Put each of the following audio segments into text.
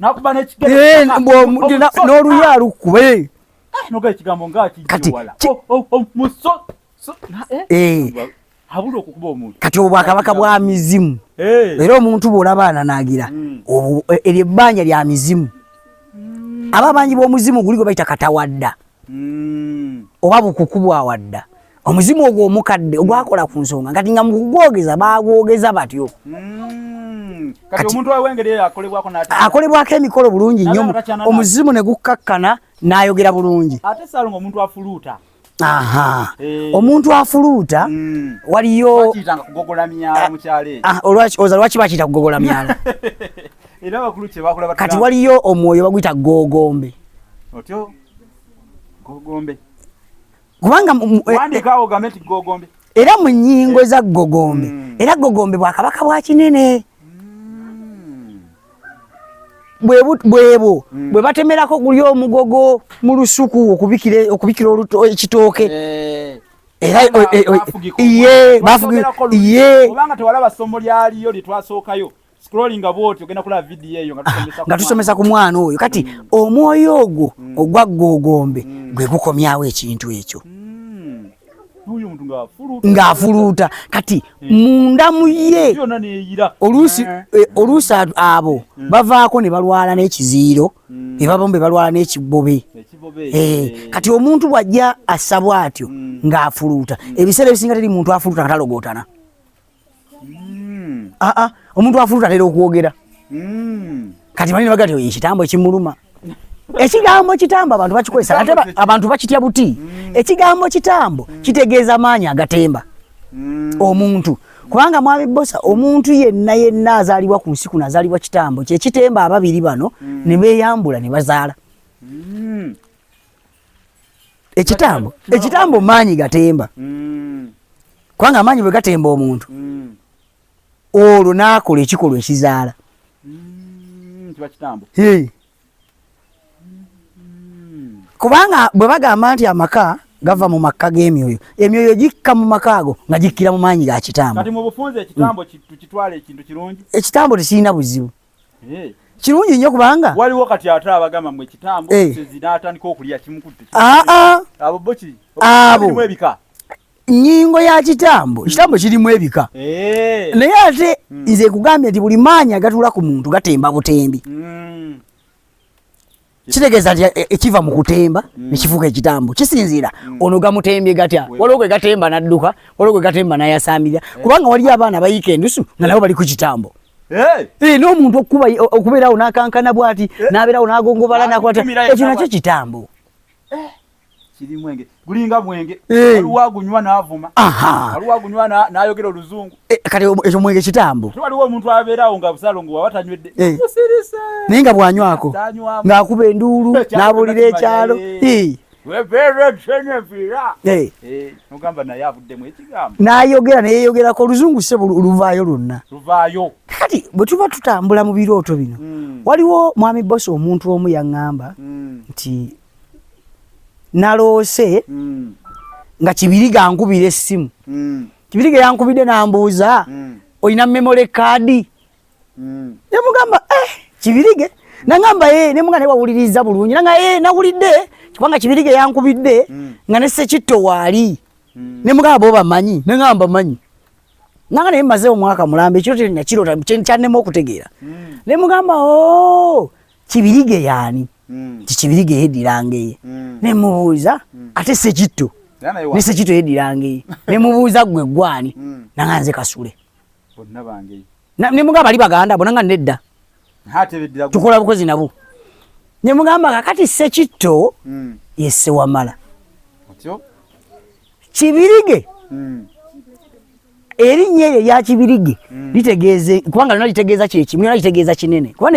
nakubana ekigere n'oluyalu kube noga ekigambo ngaki wala muso habula okukuba omuntu kati obwakabaka bwa mizimu era omuntu bw'olabaana naagira eryo ebbanja lya mizimu ababanji b'omuzimu guli gwe bayita katawadda oba bukukubwa wadda omuzimu ogwo omukadde ogwakola ku nsonga kati nga mukugwogeza baagwogeza batyo kati omuntu awengere akolebwako akolebwako emikolo bulungi nnyo omuzimu ne gukkakkana n'ayogera bulungi ate salonga omuntu afuluuta omuntu afuluuta waliyo bakiyitanga kugogola myala mu kyalo oza lwaki bakiyita kugogola myala era bakulu kye bakola kati waliyo omwoyo baguyita gogombe otyo gogombe kubanga wandikawo ogambe nti gogombe era mu nnyingo za gogombe era gogombe bwakabaka bwa kinene bwebo bwe batemerako guli omugogo mu lusuku okubikira ekitooke era obanga tewalaba ssomo lyaliyo lyetwasookayo scrollinga bwoti ogenda kulaba vidiyo eyo nga tusomesa ku mwana oyo kati omwoyo ogwo ogwa gogombe gwe gukomyawo ekintu ekyo ng'afuluuta kati munda mu ye oluusi abo bavaako ne balwala n'ekiziiro ebabombe balwala n'ekibobe kati omuntu bw'ajja asabwa atyo ng'afuluuta ebiseera ebisinga teri muntu afuluuta nga talogootana omuntu afuluuta atera okwogera kati balina baga ti ekitambo ekimuluma ekigambo kitambo abantu bakikozesa ate abantu bakitya buti ekigambo kitambo kitegeeza maanyi agatemba omuntu kubanga mwami bosa omuntu yenna azaalibwa ku nsi kuno azaalibwa kitambo kyekitemba ababiri bano ne beeyambula ne bazaala ekitambo maanyi gatemba kubanga amaanyi bwe gatemba omuntu olwo n'akola ekikolwa ekizaala kubanga bwe bagamba nti amaka gava mu maka g'emyoyo emyoyo gikka mu maka ago nga gikkira mu maanyi ga kitambo kati mu bufunze ekitambo tukitwala ekintu kirungi ekitambo tekirina buzibu kirungi nnyo kubanga waliwo kati ate abagamba mu ekitambo zinaatandika okulya kimukutte abo boki abo ebika nnyingo ya kitambo kirimu ebika naye ate nze nkugambye nti buli maanyi agatuula ku muntu gatemba butembi kitegeeza nti ekiva mu kutemba nekifuuka ekitambo kisinziira ono gamutembye gatya waliwo gwe gatemba n'adduka waliwo gwe gatemba n'ayasaamira kubanga waliyo abaana bayiika endusu nga nabo bali ku kitambo n'omuntu okubeerawo n'akankana bw'ati n'abeerawo n'agongobala n'akwata ekyo nakyo kitambo kiri mwenge gulinga mwenge waliwo agunywa n'avuma waliwo agunywa n'ayogera oluzungu kati ekyo mwenge kitambo waliwo omuntu abeerawo nga busalongo bw'aba tanywedde musirisa naye nga bw'anywako ng'akuba enduulu n'abuulira ekyalo nogamba naye avuddemu ekigambo n'ayogera neyeyogerako oluzungu ssebo luvaayo lwonna kati bwe tuba tutambula mu birooto bino waliwo mwami bosi omuntu omu yaŋŋamba nti naloose nga Kibiriga ankubira essimu Kibiriga yankubidde n'ambuuza olina memory card nemugamba Kibirige nangamba nemuga naye wawuliriza bulungi nanga nawulidde kubanga Kibiriga yankubidde nga ne Ssekitto waali nemugamba bo bamanyi nangamba manyi nanga naye maze omwaka mulamba ekiro nakirota kyannema okutegeera nemugamba Kibirige yaani Kibiriga yeddirange nemubuuza ate Ssekitto ne Ssekitto yeddirange nemubuuza gwe gwani nanga nze Kasule bonna bange nemugamba bali baganda bonanga nedda tukola bukozi nabo nemugamba kakati Ssekitto yesse wamala Kibirige erinnya eryo ya Kibirige litegeeze kubanga lino litegeeza kyeki mulina litegeeza kinene kuba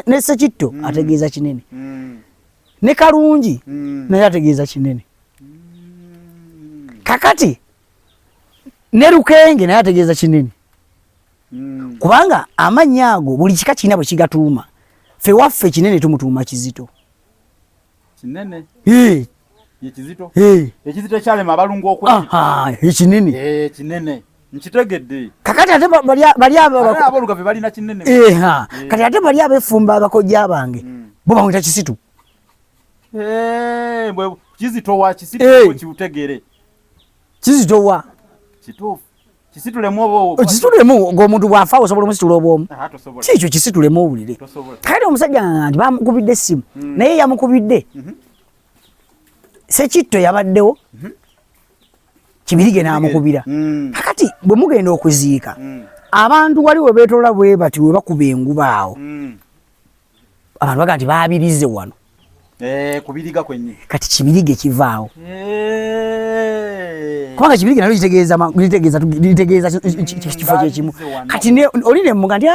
ne Ssekitto ategeeza kinene ne Kalungi naye ategeeza kinene kakati ne Lukenge naye ategeeza kinene kubanga amannya ago buli kika kirina bwe kigatuuma ffe waffe kinene tumutuuma Kizito kinene Ekizito kyalema abalungu ekinene kinene Nchitegedde. Kakati ate bali abolugabe bali na kinene. Kati ate bali abefumba abakojja abange. Bo bamwita Kisitu. Bwe Kizito wa Kisitu kiutegere. Kizito wa Kitufu. Kisitulemu obo. Kisitulemu ng'omuntu bw'afa osobola omusitula obwomu. Tosobola. Kikyo kisitulemu obulire. Kale omusajja nti bamukubidde essimu. Naye yamukubidde. Sekitto yabaddewo. Kibirige n'amukubira. Kakati bwe mugenda okuziika. Abantu waliwo beetola bwe bati we bakuba enguba awo. Abantu baga nti baabirize wano. Kubiriga kwenye. Kati Kibirige kivaawo. Kubanga Kibirige nalo litegeeza kifo kyekimu. Kati ne oline muga nti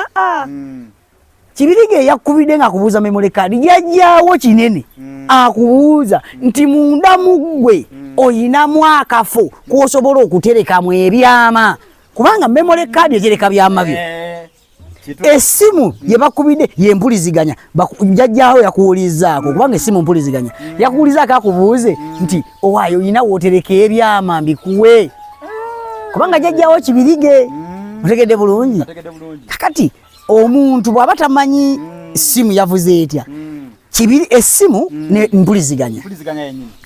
Kibirige yakubidde ng'akubuuza memory card yajjaawo kinene akubuuza nti munda muggwe oyinamu akafo k'osobola okuterekamu ebyama kubanga memory card etereka byama byo. Essimu ye bakubidde ye mpuliziganya jajjaawo yakuwulizaako kubanga essimu mpuliziganya yakuwulizaako akubuuze nti owaayo oyina wootereka ebyama mbikuwe kubanga jajjaawo Kibirige mutegedde bulungi. Kakati omuntu bw'aba tamanyi essimu yavuze etya essimu ne mpuliziganya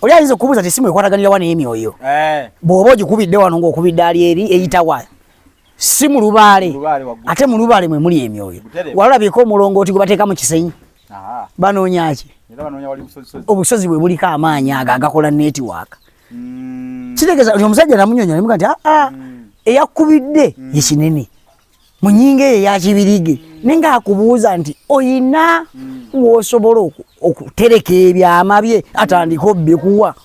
oli ayinza okubuuza ti essimu ekwataganira wano emyoyo bw'oba ogikubidde wano ng'okubidde ali eri eyitawa si mu lubaale ate mu lubaale mwe muli emyoyo walabyeko omulongooti gwe bateeka mu kisenyi banoonya ki obusozi bwe buliko amaanyi ago agakola netiwaaka kitegeeza nti omusajja namunyonya nemuga nti eyakubidde ye kinene mu nnyingo eyo eya Kibirige nenga akubuuza nti oyina w'osobola okutereka ebyama bye atandika obbikuwa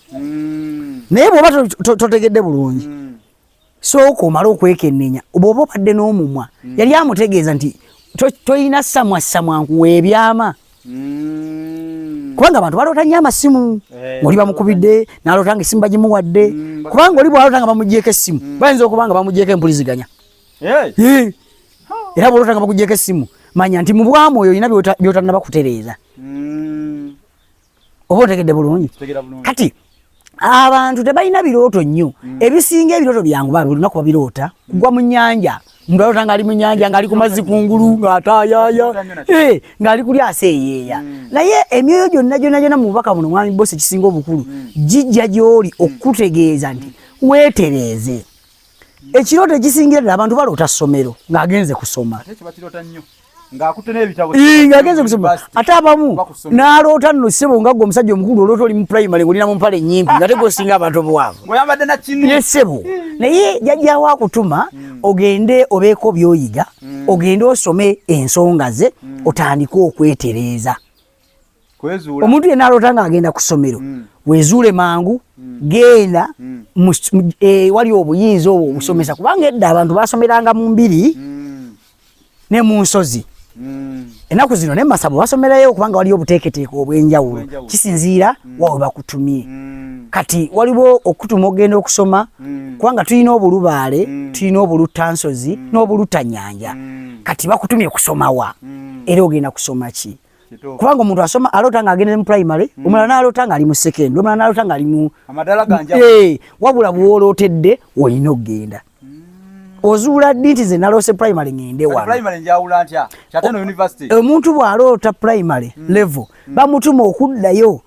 naye bw'oba totegedde bulungi sooka omala okwekennenya bw'oba obadde n'omumwa yali amutegeeza nti toyina samwasamwa nkuwa ebyama kubanga abantu baloota nnyo amasimu ng'oli bamukubidde n'aloota nga essimu bagimuwadde kubanga oli bw'aloota nga bamugyeko essimu bayinza okuba nga bamugyeko empuliziganya era bw'oloota nga bakugyeko essimu manya nti mu bwamu oyo olina by'otannaba kutereeza oba otegedde bulungi. Kati abantu tebalina birooto nnyo ebisinga ebirooto byangu baabe olunaku babiroota kugwa mu nnyanja omuntu aloota ng'ali mu nnyanja ng'ali ku mazzi kungulu ng'ataayaaya ng'ali kuli aseeyeeya naye emyoyo gyonna mu bubaka buno mwami Boss ekisinga obukulu gijja gy'oli okutegeeza nti weetereeze. Ekirooto ekisingira ddala abantu baloota ssomero ng'agenze kusoma ng'agenze kusoma ate abamu n'aloota nno ssebo nga gwe omusajja omukulu oloota oli mu primary ng'olina mu mpale nnyimpi nga te gwosinga abantu obwavu ye ssebo naye jajjaawo akutuma ogende obeeko by'oyiga ogende osome ensonga ze otandike okwetereeza. Omuntu yenna aloota ng'agenda ku ssomero weezuule mangu genda wali obuyinza obwo obusomesa kubanga edda abantu basomeranga mu mbiri ne mu nsozi ennaku zino ne Masabo basomerayo kubanga waliyo obuteeketeeke obw'enjawulo kisinziira wawe bakutumye. Kati waliwo okutuma ogenda okusoma kubanga tulina obulubaale tulina obuluttansozi n'obuluttannyanja kati bakutumye kusoma wa era ogenda kusoma ki kubanga omuntu asoma aloota ng'agenda mu primary omulala n'aloota ng'ali mu secondary omulala n'aloota ng'ali mu amadala ganja wabula bw'olootedde olina okgenda ozuula ddi nti ze naloose primary ngende wano primary njawula ntya kyatano university omuntu bw'aloota primary level bamutuma okuddayo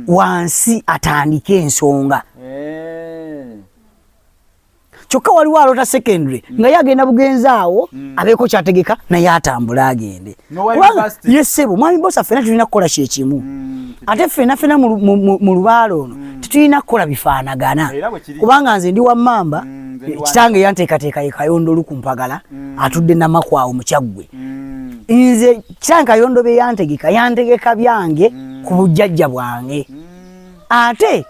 wansi atandike ensonga kyokka waliwo aloota secondary nga yagenda bugenzi awo abeeko kyategeka naye atambula agende yesebo mwami Boss ffenna tulina kukola kyekimu ate ffenna mu lubaale ono tetulina kukola bifaanagana kubanga nze ndi wammamba kitange yanteekateeka ye Kayondo Lukumpagala atudde Namakwawo mu Kyaggwe nze kitange Kayondo be yantegeka byange ku bujjajja bwange ate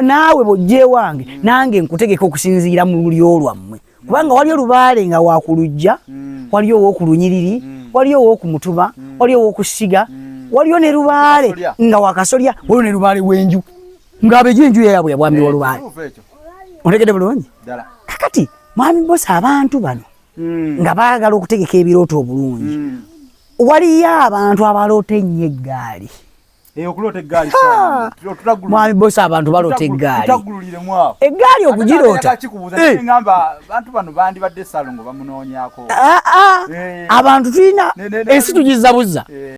naawe bojje wange nange nkutegeka okusinziira mu lulyo lwammwe kubanga waliyo lubaale nga wakulujja waliyo ow'okulunyiriri waliyo ow'okumutuba waliyo ow'okusiga waliyo ne lubaale nga wakasolya waliyo ne lubaale w'enju ng'abejo enju yaabwe yabwami wa lubaale ontegedde bulungi. Kakati mwami Boss abantu bano nga baagala okutegeka ebirooto obulungi waliyo abantu abaloota ennyo eggaali Okulota eggaali sana. Mwami bosi abantu balota eggaali. Tutagululire mwawo. Eggaali okugirota. Ngamba abantu bano bandibadde salongo bamunoonyako. Abantu tulina ensi tugizabuza.